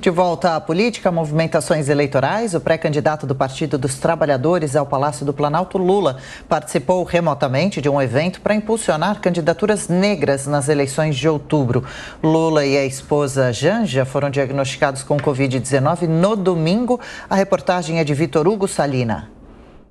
De volta à política, movimentações eleitorais, o pré-candidato do Partido dos Trabalhadores ao Palácio do Planalto, Lula, participou remotamente de um evento para impulsionar candidaturas negras nas eleições de outubro. Lula e a esposa Janja foram diagnosticados com Covid-19 no domingo. A reportagem é de Vitor Hugo Salina.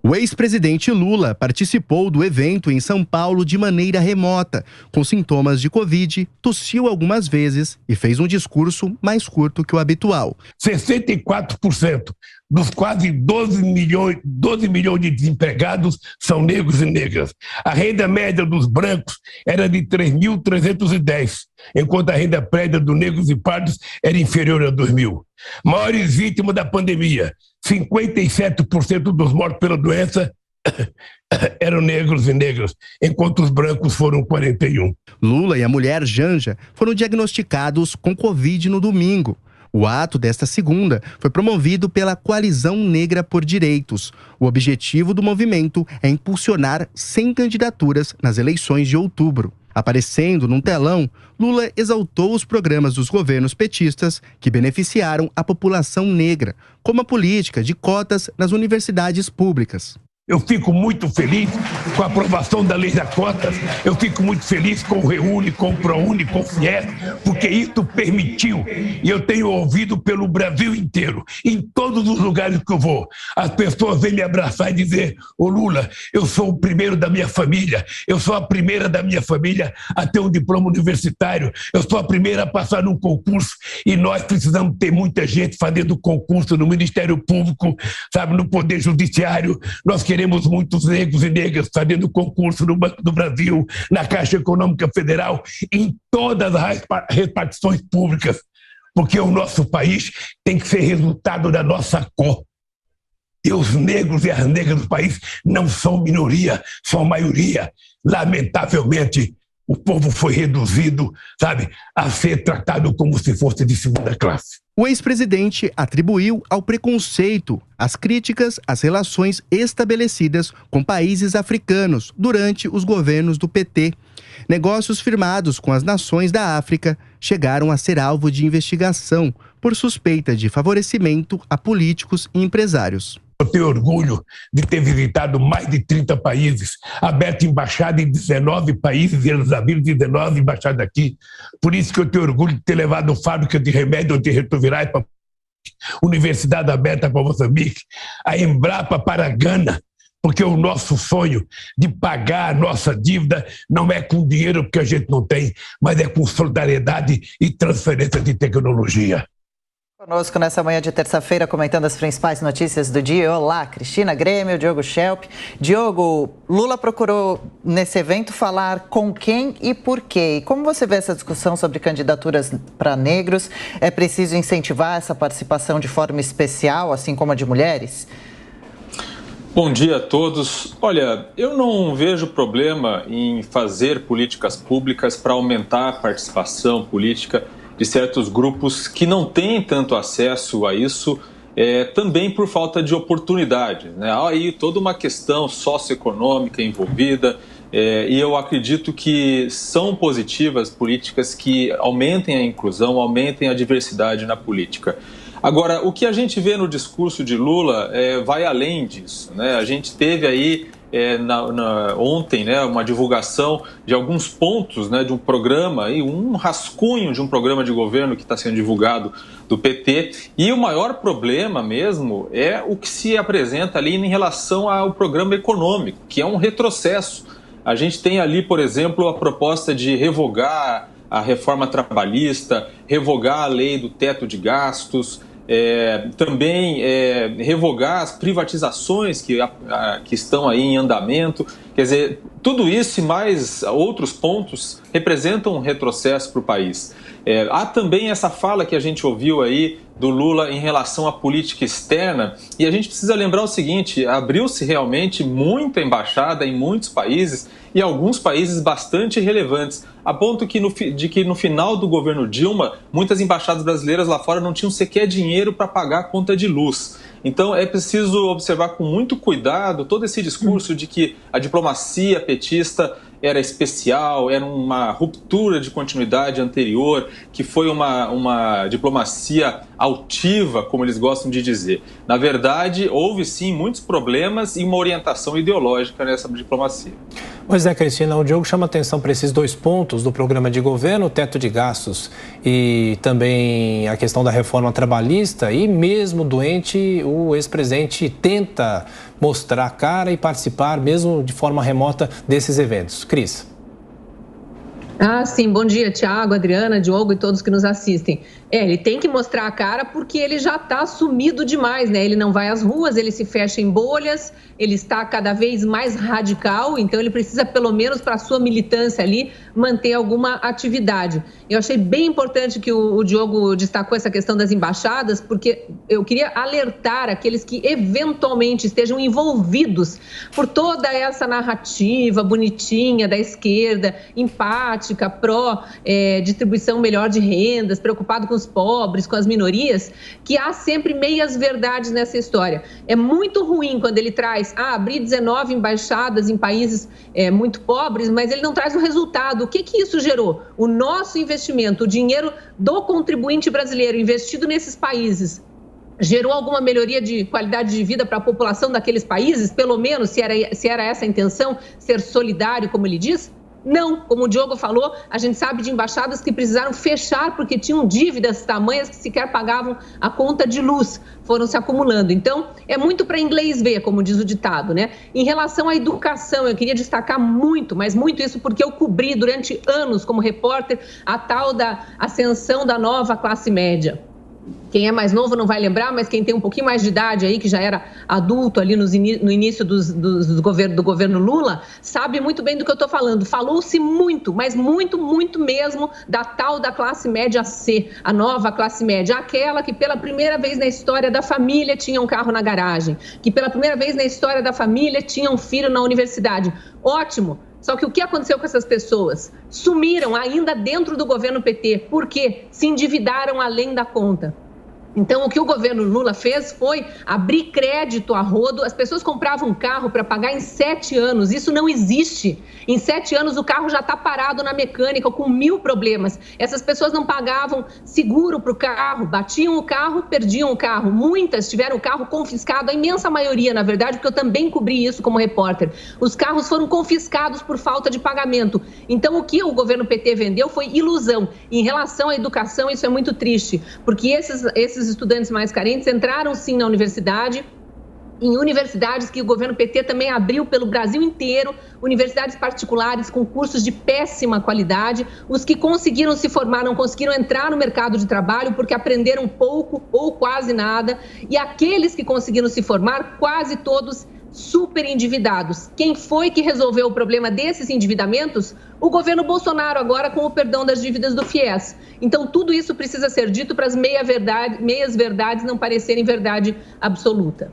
O ex-presidente Lula participou do evento em São Paulo de maneira remota. Com sintomas de Covid, tossiu algumas vezes e fez um discurso mais curto que o habitual. 64% dos quase 12 milhões de desempregados são negros e negras. A renda média dos brancos era de 3.310, enquanto a renda média dos negros e pardos era inferior a 2.000. Maiores vítimas da pandemia, 57% dos mortos pela doença eram negros e negras, enquanto os brancos foram 41%. Lula e a mulher Janja foram diagnosticados com Covid no domingo. O ato desta segunda foi promovido pela Coalizão Negra por Direitos. O objetivo do movimento é impulsionar 100 candidaturas nas eleições de outubro. Aparecendo num telão, Lula exaltou os programas dos governos petistas que beneficiaram a população negra, como a política de cotas nas universidades públicas. Eu fico muito feliz com a aprovação da lei das cotas, eu fico muito feliz com o Reúne, com o ProUni, com o FIES, porque isso permitiu, e eu tenho ouvido pelo Brasil inteiro, em todos os lugares que eu vou, as pessoas vêm me abraçar e dizer: ô Lula, eu sou o primeiro da minha família, eu sou a primeira da minha família a ter um diploma universitário, eu sou a primeira a passar num concurso, e nós precisamos ter muita gente fazendo concurso no Ministério Público, sabe, no Poder Judiciário. Nós queremos muitos negros e negras fazendo concurso no Banco do Brasil, na Caixa Econômica Federal, em todas as repartições públicas, porque o nosso país tem que ser resultado da nossa cor. E os negros e as negras do país não são minoria, são maioria. Lamentavelmente, o povo foi reduzido, sabe, a ser tratado como se fosse de segunda classe. O ex-presidente atribuiu ao preconceito as críticas às relações estabelecidas com países africanos durante os governos do PT. Negócios firmados com as nações da África chegaram a ser alvo de investigação por suspeita de favorecimento a políticos e empresários. Eu tenho orgulho de ter visitado mais de 30 países, aberto embaixada em 19 países, e eles abriram 19 embaixadas aqui. Por isso que eu tenho orgulho de ter levado fábrica de remédio antirretrovirais para Universidade Aberta para Moçambique, a Embrapa para Gana, porque o nosso sonho de pagar a nossa dívida não é com dinheiro porque a gente não tem, mas é com solidariedade e transferência de tecnologia. Conosco nessa manhã de terça-feira, comentando as principais notícias do dia. Olá, Cristina Grêmio, Diogo Schelp. Diogo, Lula procurou nesse evento falar com quem e por quê. E como você vê essa discussão sobre candidaturas para negros? É preciso incentivar essa participação de forma especial, assim como a de mulheres? Bom dia a todos. Olha, eu não vejo problema em fazer políticas públicas para aumentar a participação política de certos grupos que não têm tanto acesso a isso, também por falta de oportunidade, né? Há aí toda uma questão socioeconômica envolvida, e eu acredito que são positivas políticas que aumentem a inclusão, aumentem a diversidade na política. Agora, o que a gente vê no discurso de Lula vai além disso, né? A gente teve aí ontem, né, uma divulgação de alguns pontos, né, de um programa, um rascunho de um programa de governo que está sendo divulgado do PT, e o maior problema mesmo é o que se apresenta ali em relação ao programa econômico, que é um retrocesso. A gente tem ali, por exemplo, a proposta de revogar a reforma trabalhista, revogar a lei do teto de gastos, também revogar as privatizações que estão aí em andamento. Quer dizer, tudo isso e mais outros pontos representam um retrocesso para o país. Há também essa fala que a gente ouviu aí do Lula em relação à política externa, e a gente precisa lembrar o seguinte: abriu-se realmente muita embaixada em muitos países, e alguns países bastante relevantes, a ponto de que no final do governo Dilma, muitas embaixadas brasileiras lá fora não tinham sequer dinheiro para pagar a conta de luz. Então é preciso observar com muito cuidado todo esse discurso de que a diplomacia petista era especial, era uma ruptura de continuidade anterior, que foi uma diplomacia altiva, como eles gostam de dizer. Na verdade, houve sim muitos problemas e uma orientação ideológica nessa diplomacia. Pois é, Cristina, o Diogo chama atenção para esses 2 pontos do programa de governo, o teto de gastos e também a questão da reforma trabalhista. E mesmo doente, o ex-presidente tenta mostrar a cara e participar, mesmo de forma remota, desses eventos. Cris. Sim, bom dia, Tiago, Adriana, Diogo e todos que nos assistem. Ele tem que mostrar a cara porque ele já está sumido demais, né? Ele não vai às ruas, ele se fecha em bolhas, ele está cada vez mais radical, então ele precisa, pelo menos para a sua militância ali, manter alguma atividade. Eu achei bem importante que o Diogo destacou essa questão das embaixadas, porque eu queria alertar aqueles que eventualmente estejam envolvidos por toda essa narrativa bonitinha da esquerda, empática, pró-distribuição melhor de rendas, preocupado com os pobres, com as minorias, que há sempre meias verdades nessa história. É muito ruim quando ele traz, abrir 19 embaixadas em países muito pobres, mas ele não traz o resultado. O que isso gerou? O nosso investimento, o dinheiro do contribuinte brasileiro investido nesses países, gerou alguma melhoria de qualidade de vida para a população daqueles países? Pelo menos, se era essa a intenção, ser solidário, como ele diz? Não, como o Diogo falou, a gente sabe de embaixadas que precisaram fechar porque tinham dívidas tamanhas que sequer pagavam a conta de luz, foram se acumulando. Então, é muito para inglês ver, como diz o ditado, né? Em relação à educação, eu queria destacar muito, mas muito isso porque eu cobri durante anos como repórter a tal da ascensão da nova classe média. Quem é mais novo não vai lembrar, mas quem tem um pouquinho mais de idade aí, que já era adulto ali no início do governo Lula, sabe muito bem do que eu estou falando. Falou-se muito, mas muito, muito mesmo, da tal da classe média C, a nova classe média, aquela que pela primeira vez na história da família tinha um carro na garagem, que pela primeira vez na história da família tinha um filho na universidade. Ótimo! Só que o que aconteceu com essas pessoas? Sumiram ainda dentro do governo PT. Por quê? Se endividaram além da conta. Então, o que o governo Lula fez foi abrir crédito a rodo. As pessoas compravam um carro para pagar em 7 anos. Isso não existe. Em 7 anos, o carro já está parado na mecânica com 1000 problemas. Essas pessoas não pagavam seguro para o carro, batiam o carro, perdiam o carro. Muitas tiveram o carro confiscado, a imensa maioria, na verdade, porque eu também cobri isso como repórter. Os carros foram confiscados por falta de pagamento. Então, o que o governo PT vendeu foi ilusão. Em relação à educação, isso é muito triste, porque esses estudantes mais carentes entraram sim na universidade, em universidades que o governo PT também abriu pelo Brasil inteiro, universidades particulares com cursos de péssima qualidade. Os que conseguiram se formar não conseguiram entrar no mercado de trabalho porque aprenderam pouco ou quase nada. E aqueles que conseguiram se formar, quase todos super endividados. Quem foi que resolveu o problema desses endividamentos? O governo Bolsonaro, agora com o perdão das dívidas do FIES. Então, tudo isso precisa ser dito para as meias verdades não parecerem verdade absoluta.